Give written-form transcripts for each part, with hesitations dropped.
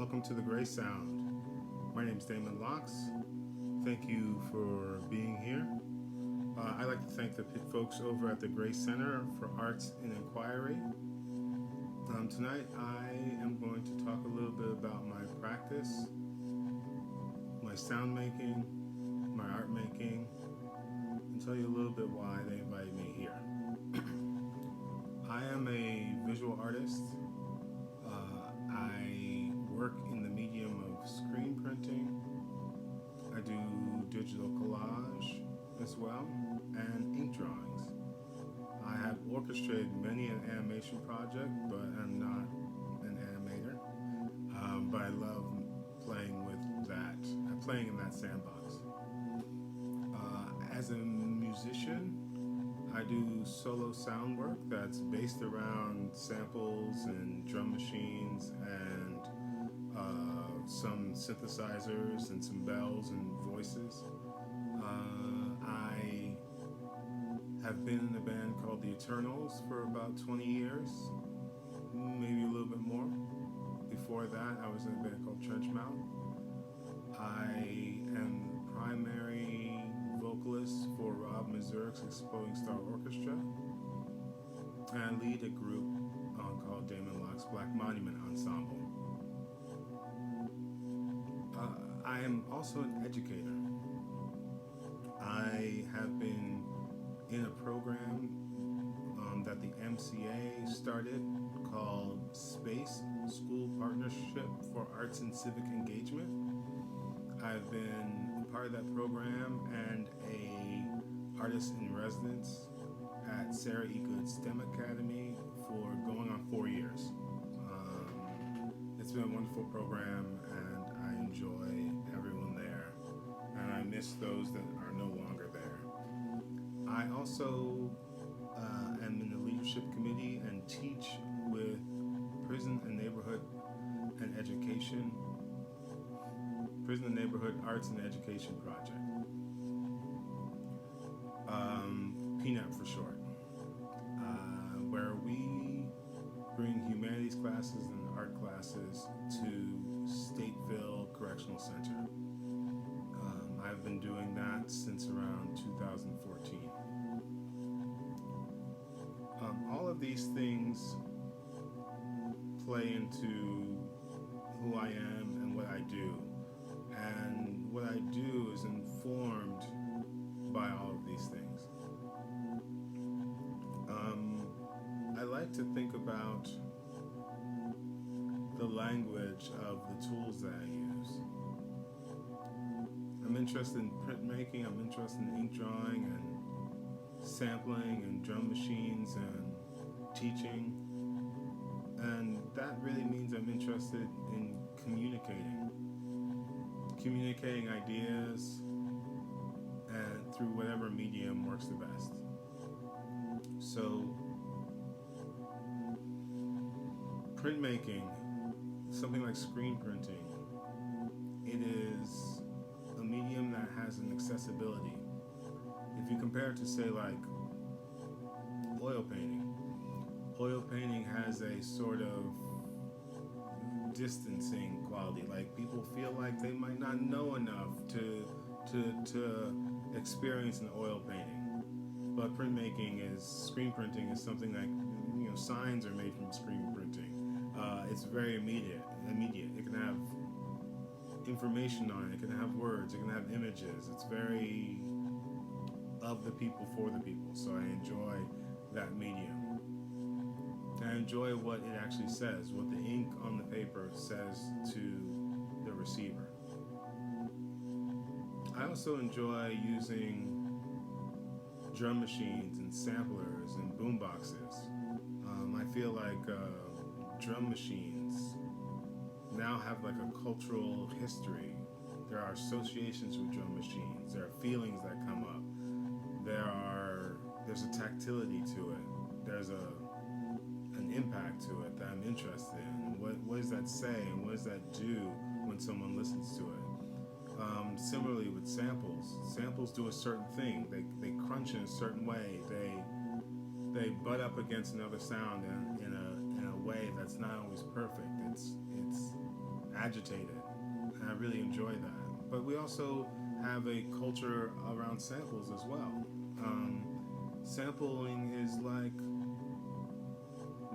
welcome to the Gray Sound. My name is Damon Locks. Thank you for being here. I'd like to thank the folks over at the Gray Center for Arts and Inquiry. Tonight I am going to talk a little bit about my practice, my sound making, my art making, and tell you a little bit why they invited me here. I am a visual artist. I work in the medium of screen printing. I do digital collage as well, and ink drawings. I have orchestrated many an animation project, but I'm not an animator. But I love playing with that, playing in that sandbox. As a musician, I do solo sound work that's based around samples and drum machines and some synthesizers and some bells and voices. I have been in a band called The Eternals for about 20 years, maybe a little bit more. Before that, I was in a band called Trenchmouth. I am primary vocalist for Mazurek's Exploding Star Orchestra, and I lead a group called Damon Locks Black Monument Ensemble. I am also an educator. I have been in a program that the MCA started called S.P.A.C.E, School Partnership for Art and Civic Engagement. I've been part of that program and a artist in residence at Sarah E. Goode STEM Academy for going on 4 years. It's been a wonderful program, and I enjoy everyone there, and I miss those that are no longer there. I also am in the leadership committee and teach with Prison and Neighborhood Arts and Education Project, PNAP for short, where we bring humanities classes and art classes to Stateville Correctional Center. I've been doing that since around 2014. All of these things play into who I am and what I do. And what I do is informed by all of these things. I like to think about the language of the tools that I use. I'm interested in printmaking, I'm interested in ink drawing and sampling and drum machines and teaching. And that really means I'm interested in communicating ideas and through whatever medium works the best. So printmaking, something like screen printing, it is a medium that has an accessibility. If you compare it to, say, like oil painting has a sort of distancing quality. Like, people feel like they might not know enough to experience an oil painting. But screen printing is something like, signs are made from screen printing. It's very immediate. It can have information on it. It can have words. It can have images. It's very of the people for the people. So I enjoy that medium. I enjoy what it actually says, what the ink on the paper says to the receiver. I also enjoy using drum machines and samplers and boomboxes. I feel like drum machines now have like a cultural history. There are associations with drum machines. There are feelings that come up. There's a tactility to it. There's an impact to it that I'm interested in. What does that say, and what does that do when someone listens to it? Similarly with samples do a certain thing. They crunch in a certain way. They butt up against another sound in a way that's not always perfect. It's agitated, and I really enjoy that. But we also have a culture around samples as well. Sampling is like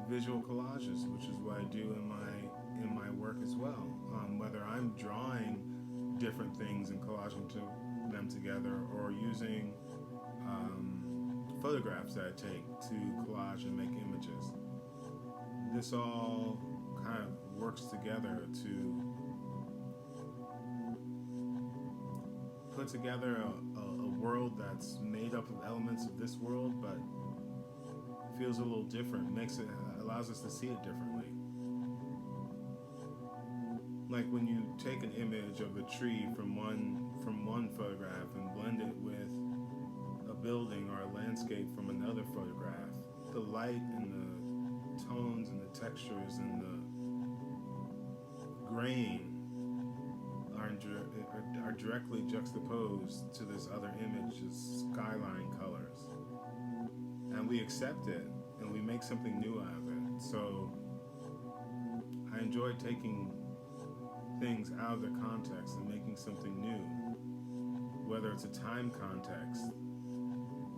visual collages, which is what I do in my work as well. Whether I'm drawing different things and collaging them together, or using photographs that I take to collage and make images. This all kind of works together to put together a world that's made up of elements of this world, but feels a little different, allows us to see it differently. Like when you take an image of a tree from one photograph and blend it with a building or a landscape from another photograph, the light and the tones and the textures and the grain are directly juxtaposed to this other image's skyline colors. And we accept it and we make something new out of it. So I enjoy taking things out of their context and making something new, whether it's a time context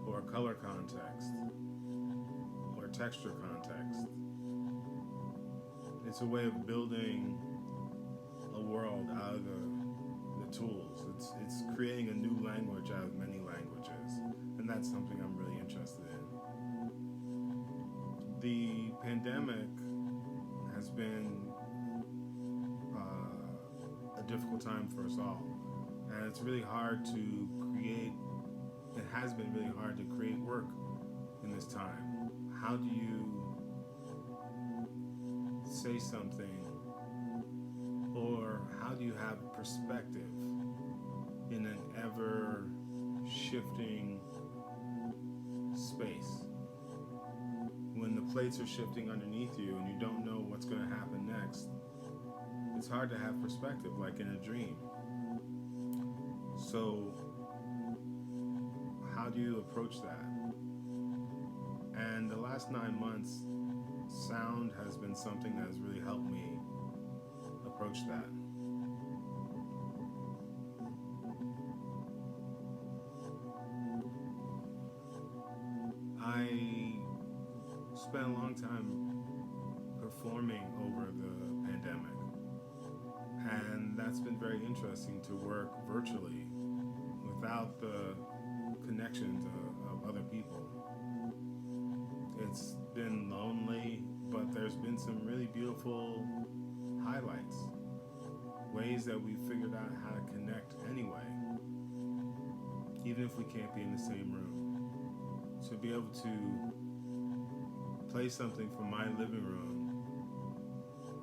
or a color context or a texture context. It's a way of building a world out of the tools. It's creating a new language out of many languages, and that's something I'm really interested in. The pandemic has been a difficult time for us all, and it's really hard to create. It has been really hard to create work in this time. How do you say something, or how do you have perspective in an ever shifting space when the plates are shifting underneath you and you don't know what's going to happen next? It's hard to have perspective, like in a dream. So how do you approach that? And the last 9 months, sound has been something that has really helped me approach that. I spent a long time performing over the pandemic, and that's been very interesting to work virtually without the connections of other people. It's been lonely, but there's been some really beautiful highlights, ways that we figured out how to connect anyway, even if we can't be in the same room. To be able to play something from my living room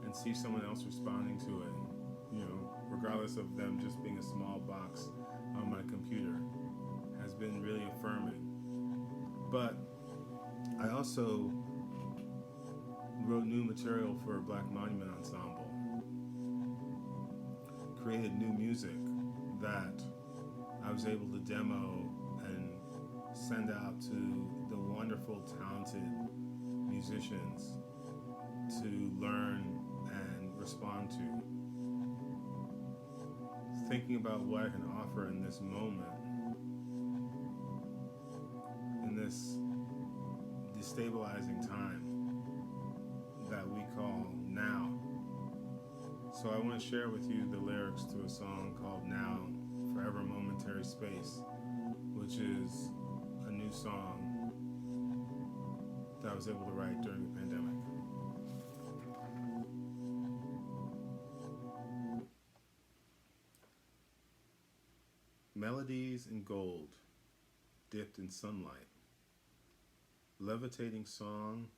and see someone else responding to it, regardless of them just being a small box on my computer, has been really affirming. But I also wrote new material for Black Monument Ensemble, created new music that I was able to demo and send out to the wonderful, talented musicians to learn and respond to. Thinking about what I can offer in this moment, in this destabilizing time that we call now. So I want to share with you the lyrics to a song called Now, Forever Momentary Space, which is a new song that I was able to write during the pandemic. Melodies in gold, dipped in sunlight, levitating song,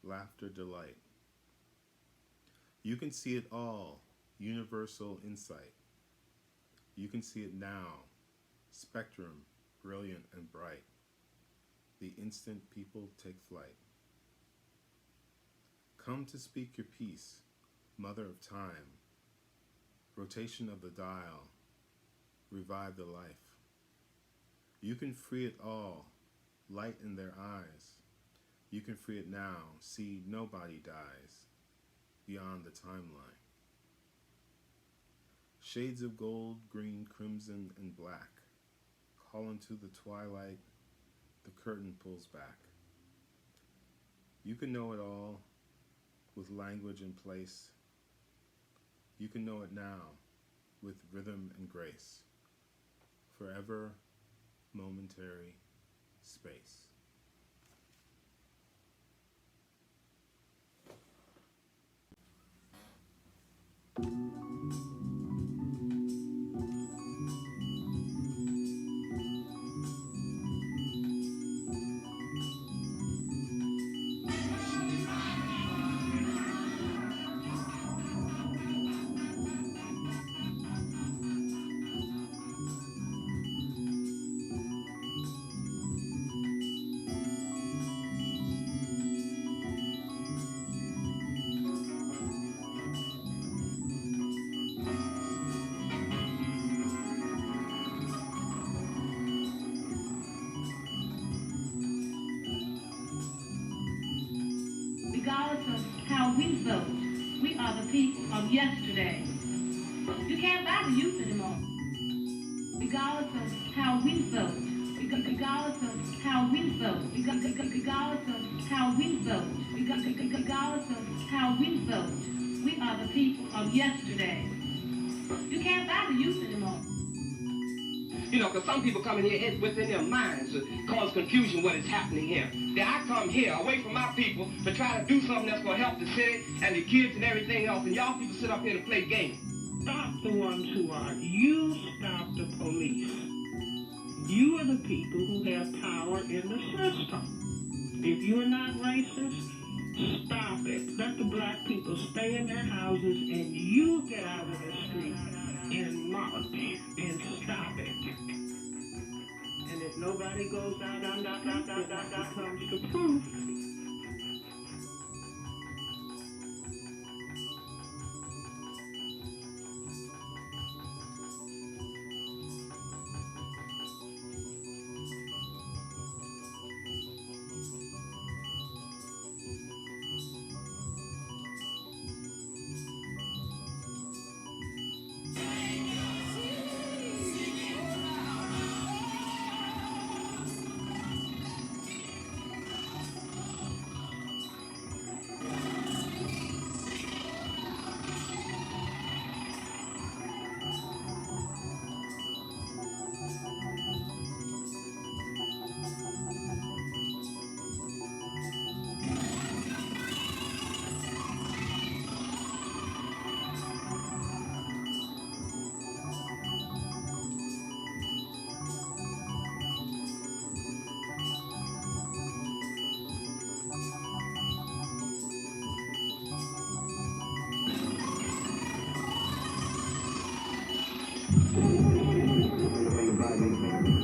laughter, delight. You can see it all, universal insight. You can see it now, spectrum, brilliant and bright. The instant people take flight. Come to speak your piece, mother of time. Rotation of the dial, revive the life. You can free it all, light in their eyes. You can free it now, see nobody dies, beyond the timeline. Shades of gold, green, crimson, and black call into the twilight, the curtain pulls back. You can know it all with language and place. You can know it now with rhythm and grace. Forever, momentary, space. Regardless of how we vote, we are the people of yesterday. You can't buy the youth anymore. Regardless of how we vote, regardless of how we vote, regardless of how we vote, regardless of how we vote, we are the people of yesterday. You can't buy the youth anymore. You know, because some people come in here within their minds to cause confusion what is happening here. Then I come here away from my people to try to do something that's going to help the city and the kids and everything else. And y'all people sit up here to play games. Stop the ones who are. You stop the police. You are the people who have power in the system. If you're not racist, stop it. Let the black people stay in their houses and you get out of the street and march and stop it. And if nobody goes out on that comes to proof.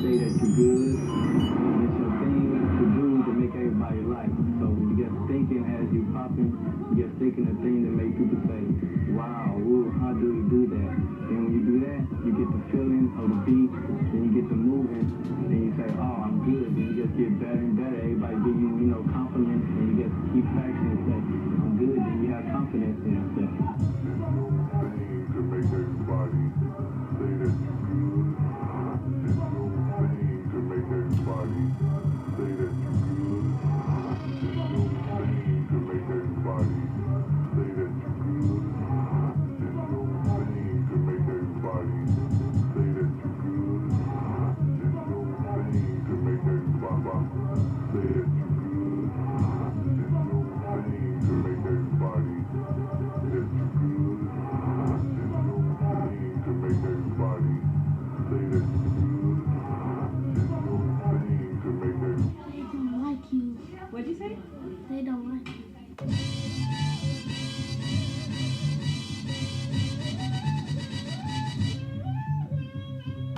Say that you're good, it's your thing to do to make everybody like. So you get thinking as you popping, you get thinking the thing that make people say, wow, ooh, how do you do that? And when you do that, you get the feeling of the beat, then you get the moving, then you say, oh, I'm good. Then you just get better and better. Everybody give you, compliments, and you just keep practicing and say, I'm good, then you have confidence in yourself. To make everybody say that you're good. There's no thing to make everybody say that you're good. There's no thing to make everybody say that you're good. There's no thing to make everybody say that you're good. There's no thing to make everybody say that you're good. There's no thing to make everybody say that you're good. There's no thing to make everybody say that you're good. There's no thing to make everybody. They don't like you. What'd you say? They don't like you.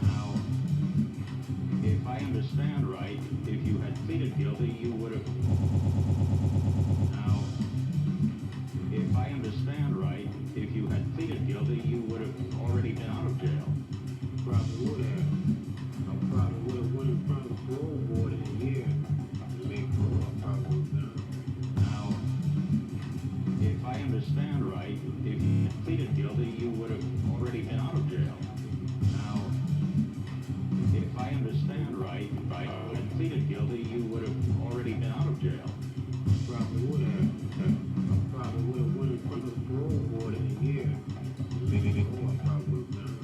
Now, if I understand right, if you had pleaded guilty, you would have... Now, if I understand right, if you had pleaded guilty, you would have already been out of jail. Probably would have. I probably would have went in front of the parole board in a year to make parole. I probably would have done. Now, if I understand right, if you had pleaded guilty, you would have already been out of jail. right, if I had pleaded guilty, you would have already been out of jail. Probably would have. I probably would have went in front of the parole board in a year. Maybe more, I probably would have done.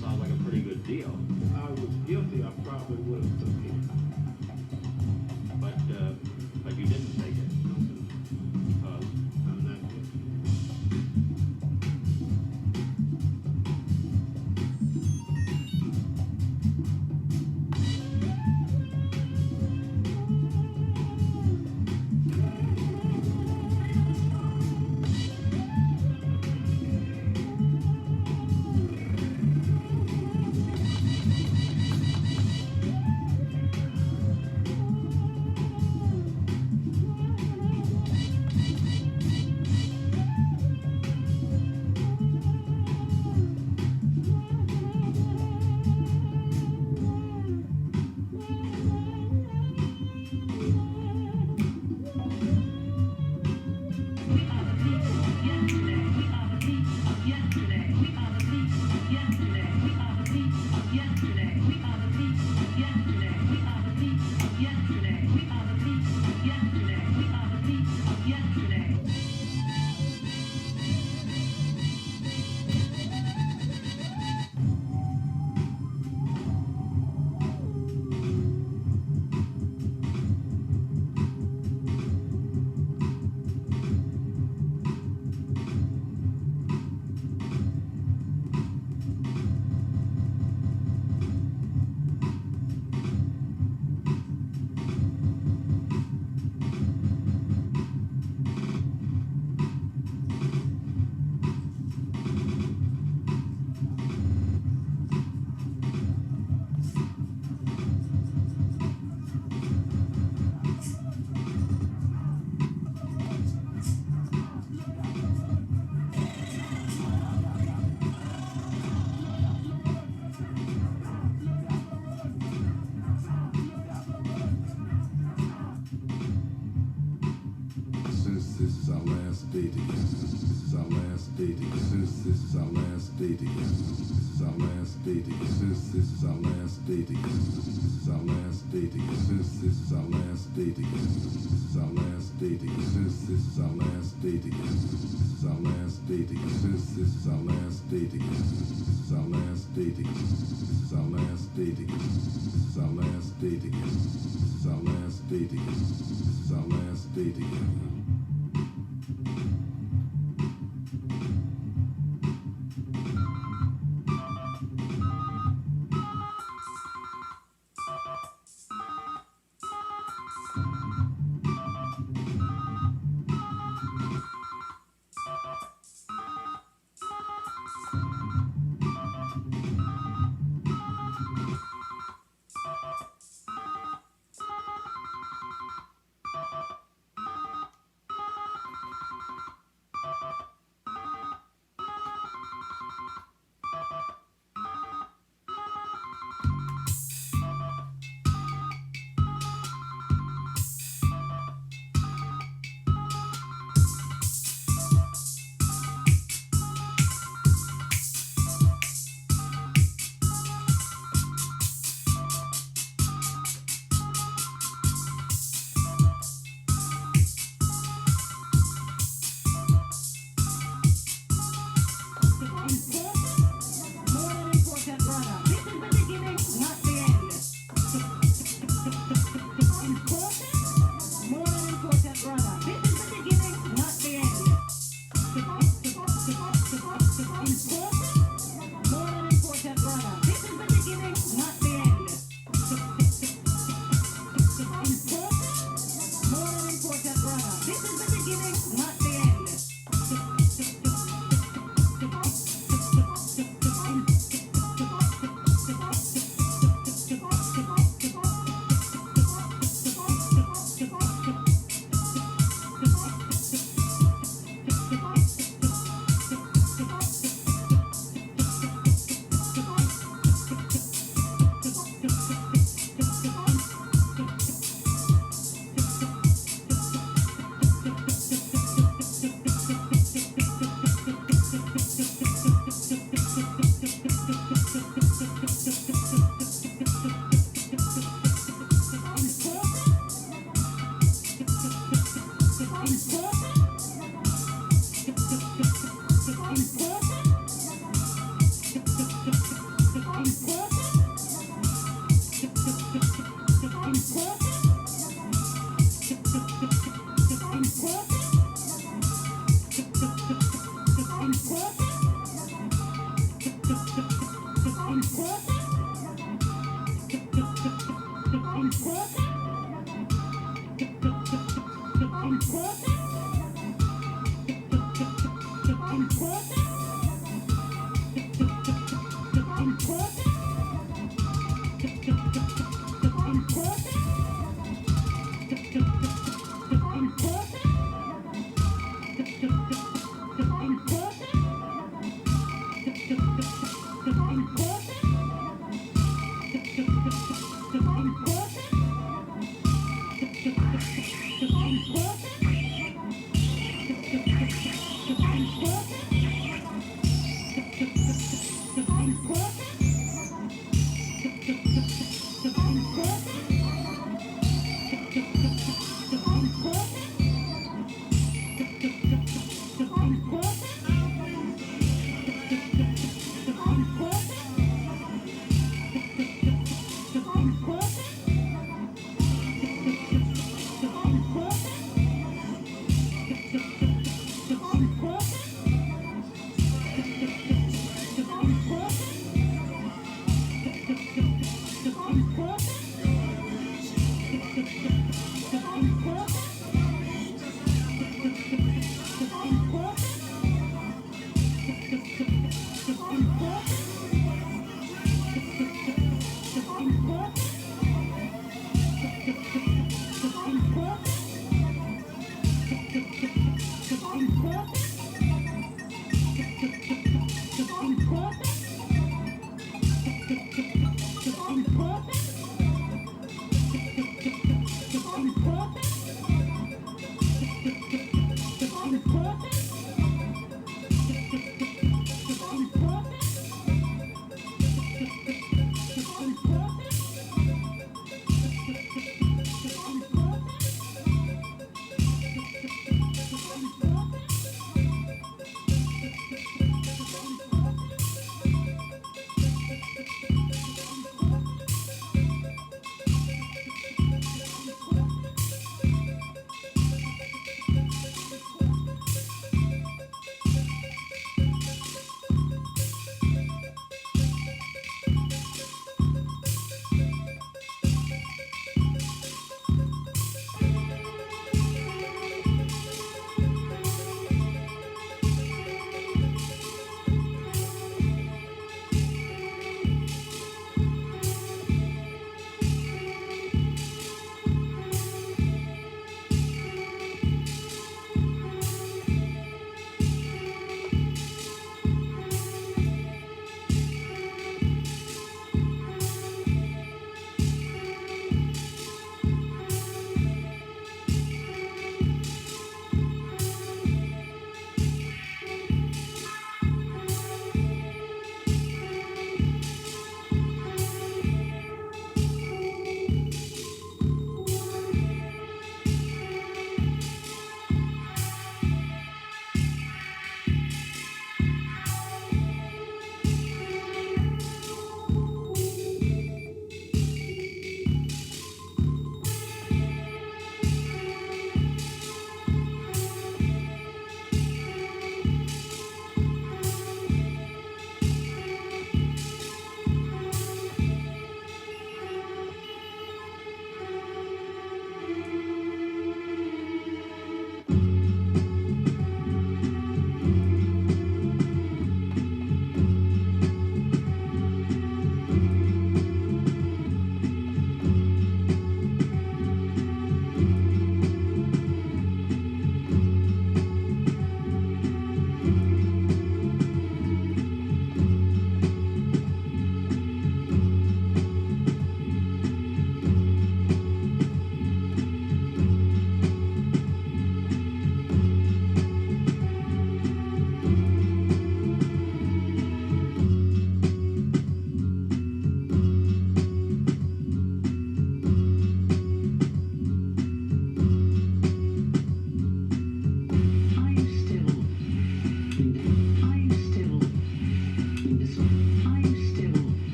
Sounds like a pretty good deal. If I was guilty, I probably would have took it. But you didn't take it. Because I'm not guilty.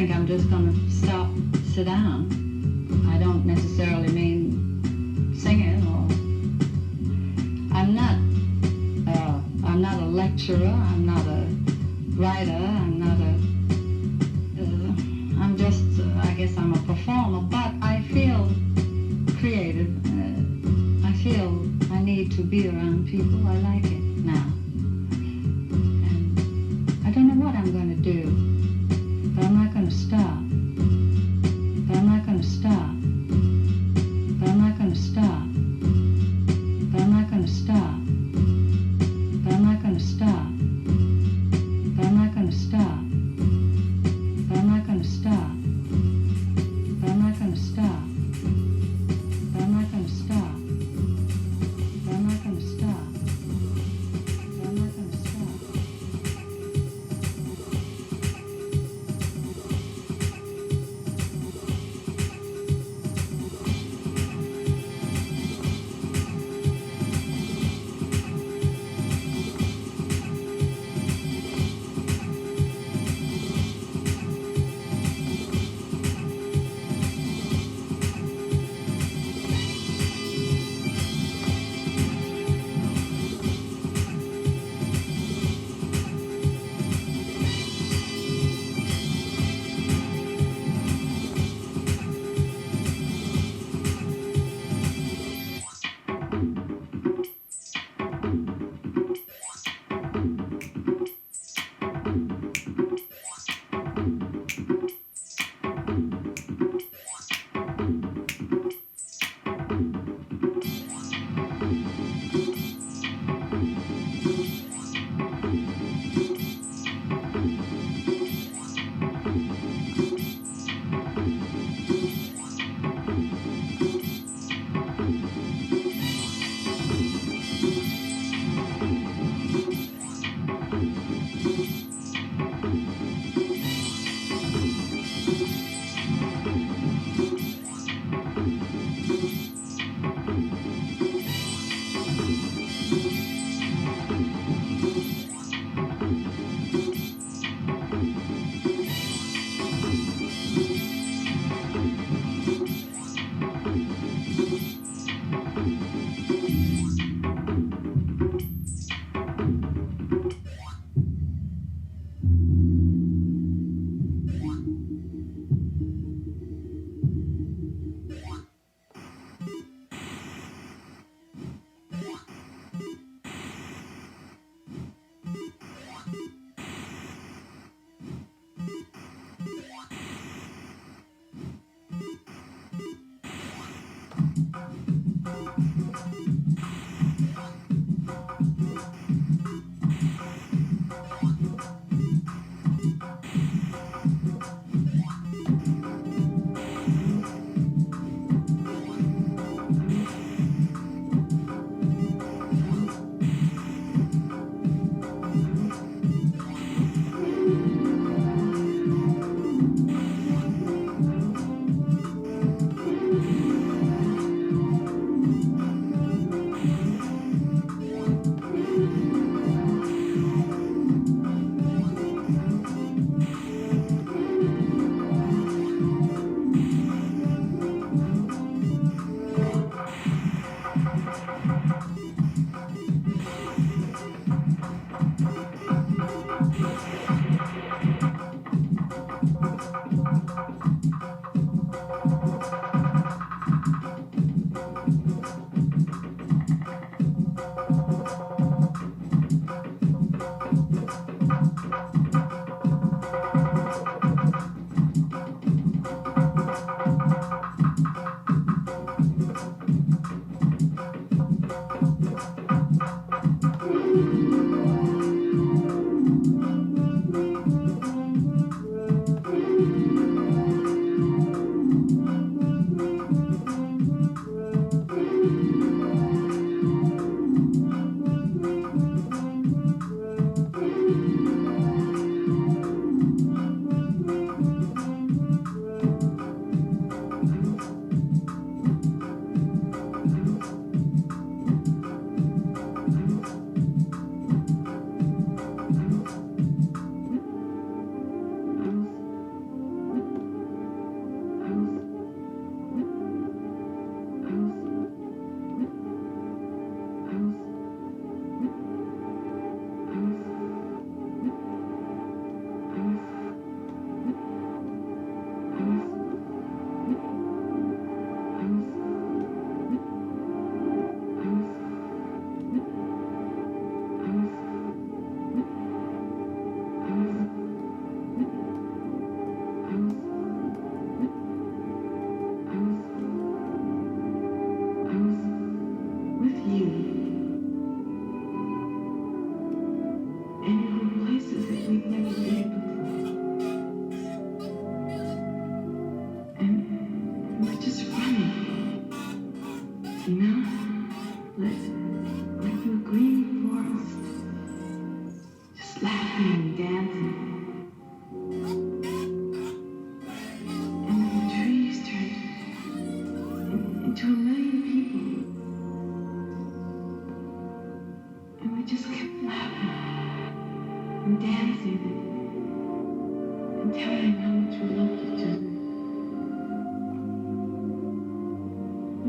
think I'm just going to stop, sit down. I don't necessarily mean singing, or I'm not a lecturer, I'm not a writer, I'm not a, I'm just, I guess I'm a performer, but I feel creative. I feel I need to be around people. I like it now. And I don't know what I'm going to do, but I'm not going to stop. But I'm not going to stop. But I'm not going to stop. But I'm not going to stop. But I'm not going to stop. But I'm not going to stop. But I'm not going to stop. But I'm not going to stop. But I'm not going to stop. But I'm not going to stop.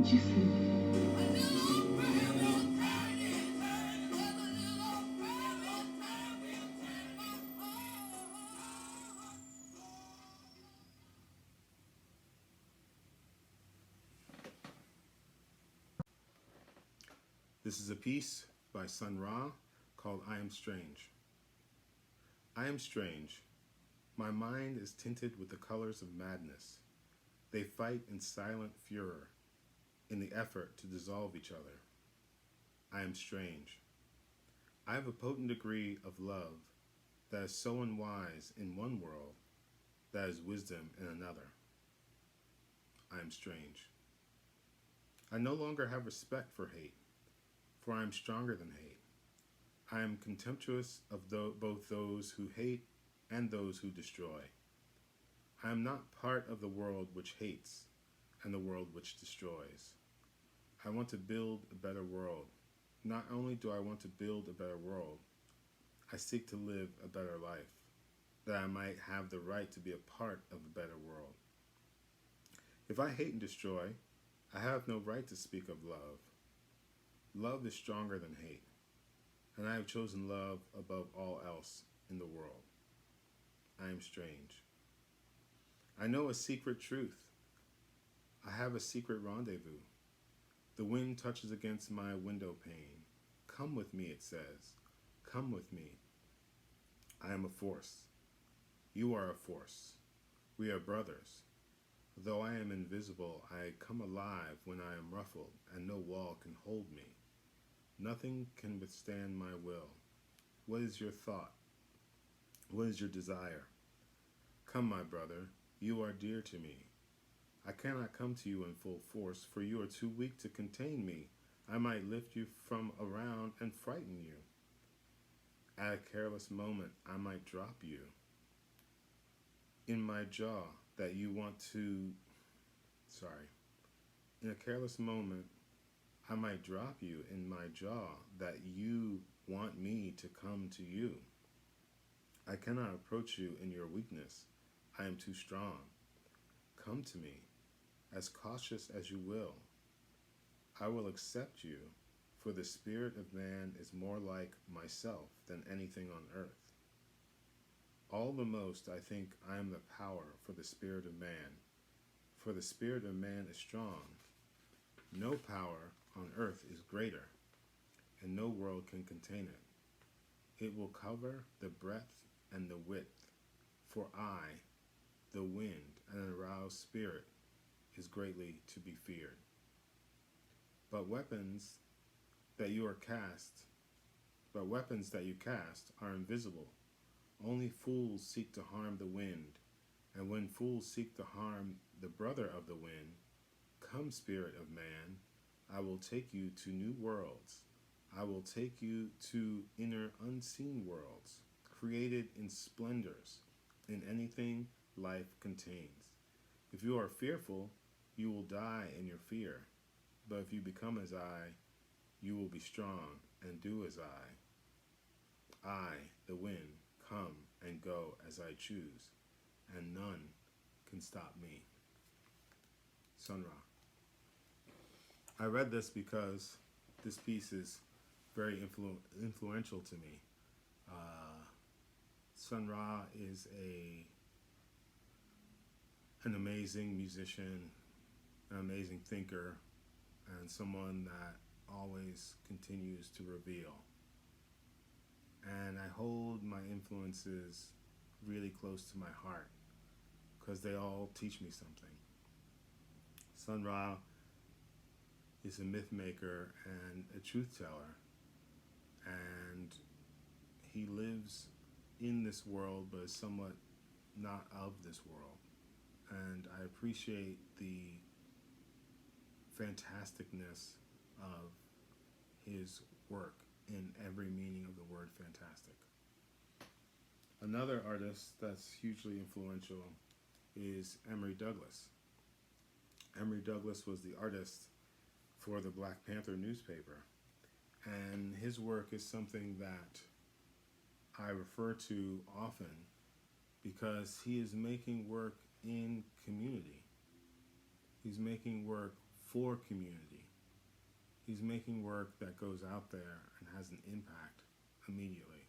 what you see. This is a piece by Sun Ra called I Am Strange. I am strange. My mind is tinted with the colors of madness. They fight in silent furor in the effort to dissolve each other. I am strange. I have a potent degree of love that is so unwise in one world that is wisdom in another. I am strange. I no longer have respect for hate, for I am stronger than hate. I am contemptuous of both those who hate and those who destroy. I am not part of the world which hates and the world which destroys. I want to build a better world. Not only do I want to build a better world, I seek to live a better life, that I might have the right to be a part of a better world. If I hate and destroy, I have no right to speak of love. Love is stronger than hate, and I have chosen love above all else in the world. I am strange. I know a secret truth. I have a secret rendezvous. The wind touches against my window pane. Come with me, it says. Come with me. I am a force. You are a force. We are brothers. Though I am invisible, I come alive when I am ruffled, and no wall can hold me. Nothing can withstand my will. What is your thought? What is your desire? Come, my brother, you are dear to me. I cannot come to you in full force, for you are too weak to contain me. I might lift you from around and frighten you. At a careless moment, I might drop you in my jaw that you want to... In a careless moment, I might drop you in my jaw that you want me to come to you. I cannot approach you in your weakness. I am too strong. Come to me, as cautious as you will. I will accept you, for the spirit of man is more like myself than anything on earth. All the most I think I am the power for the spirit of man, for the spirit of man is strong. No power on earth is greater, and no world can contain it. It will cover the breadth and the width, for I, the wind, an aroused spirit, is greatly to be feared. But weapons that you cast are invisible. Only fools seek to harm the wind, and when fools seek to harm the brother of the wind, come, spirit of man, I will take you to new worlds. I will take you to inner unseen worlds, created in splendors, in anything life contains. If you are fearful, you will die in your fear. But if you become as I, you will be strong and do as I, the wind, come and go as I choose, and none can stop me. Sun Ra. I read this because this piece is very influential to me. Sun Ra is an amazing musician, an amazing thinker, and someone that always continues to reveal. And I hold my influences really close to my heart because they all teach me something. Sun Ra is a myth maker and a truth teller, and he lives in this world but is somewhat not of this world. And I appreciate the fantasticness of his work in every meaning of the word fantastic. Another artist that's hugely influential is Emory Douglas. Emory Douglas was the artist for the Black Panther newspaper, and his work is something that I refer to often because he is making work in community. He's making work for community. He's making work that goes out there and has an impact immediately.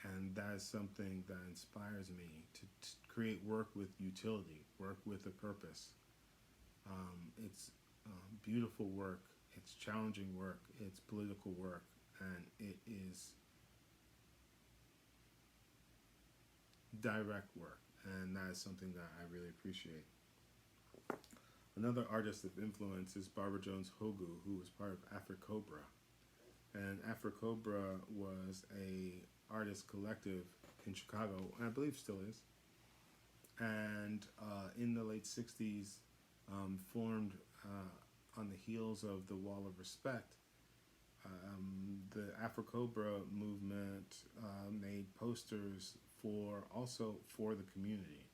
And that is something that inspires me to create work with utility, work with a purpose. It's beautiful work, it's challenging work, it's political work, and it is direct work. And that is something that I really appreciate. Another artist of influence is Barbara Jones Hogu, who was part of Afro-Cobra. And Afro-Cobra was a artist collective in Chicago, and I believe still is. And in the late 60s, formed on the heels of the Wall of Respect. The Afro-Cobra movement made posters also for the community,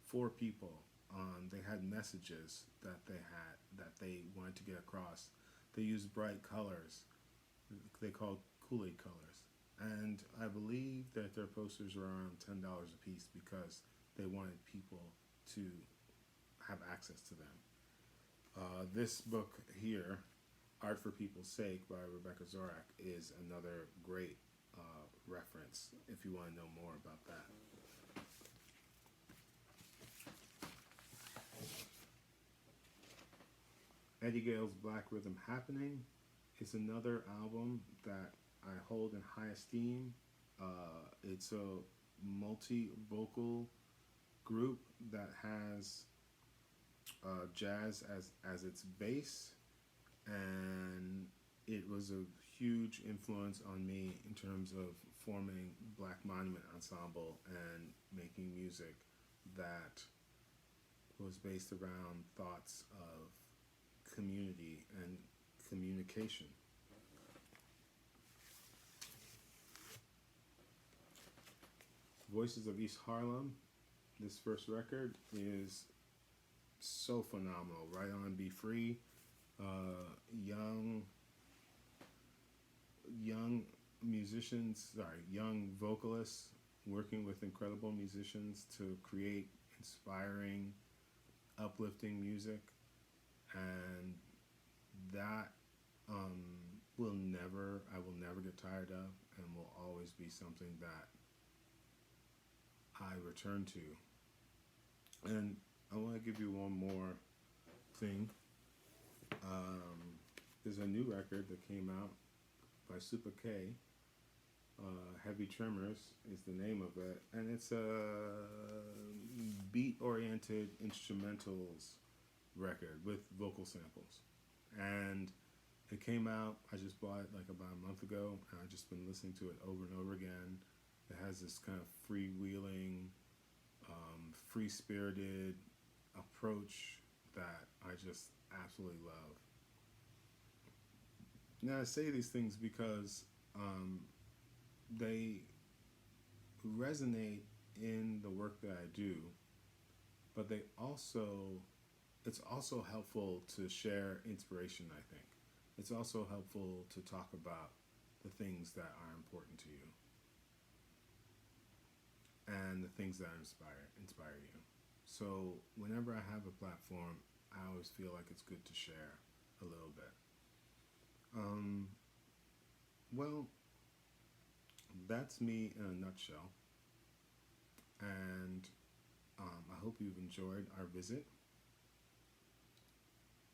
for people. They had messages that they wanted to get across. They used bright colors. They called Kool-Aid colors. And I believe that their posters were around $10 a piece because they wanted people to have access to them. This book here, Art for People's Sake by Rebecca Zorak, is another great reference if you want to know more about that. Eddie Gale's Black Rhythm Happening is another album that I hold in high esteem. It's a multi-vocal group that has jazz as its base, and it was a huge influence on me in terms of forming Black Monument Ensemble and making music that was based around thoughts of community and communication. Voices of East Harlem, this first record is so phenomenal. Right On, Be Free. Young vocalists working with incredible musicians to create inspiring, uplifting music, and that I will never get tired of, and will always be something that I return to. And I want to give you one more thing. There's a new record that came out by S.P.A.C.E. Heavy Tremors is the name of it, and it's a beat-oriented instrumentals record with vocal samples. And it came out, I just bought it like about a month ago, and I've just been listening to it over and over again. It has this kind of freewheeling, free-spirited approach that I just absolutely love. Now, I say these things because they resonate in the work that I do, but it's also helpful to share inspiration, I think. It's also helpful to talk about the things that are important to you and the things that inspire you. So whenever I have a platform, I always feel like it's good to share a little bit. Well, that's me in a nutshell, and I hope you've enjoyed our visit,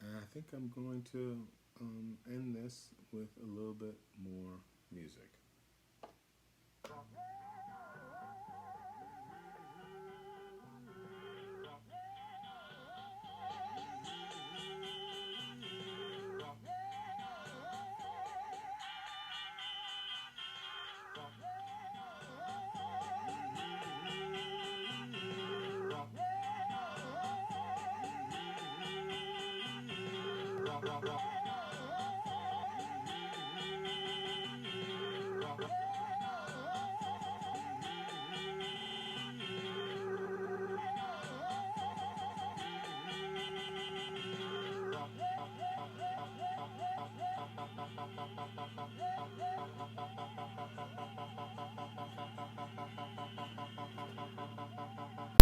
and I think I'm going to end this with a little bit more music.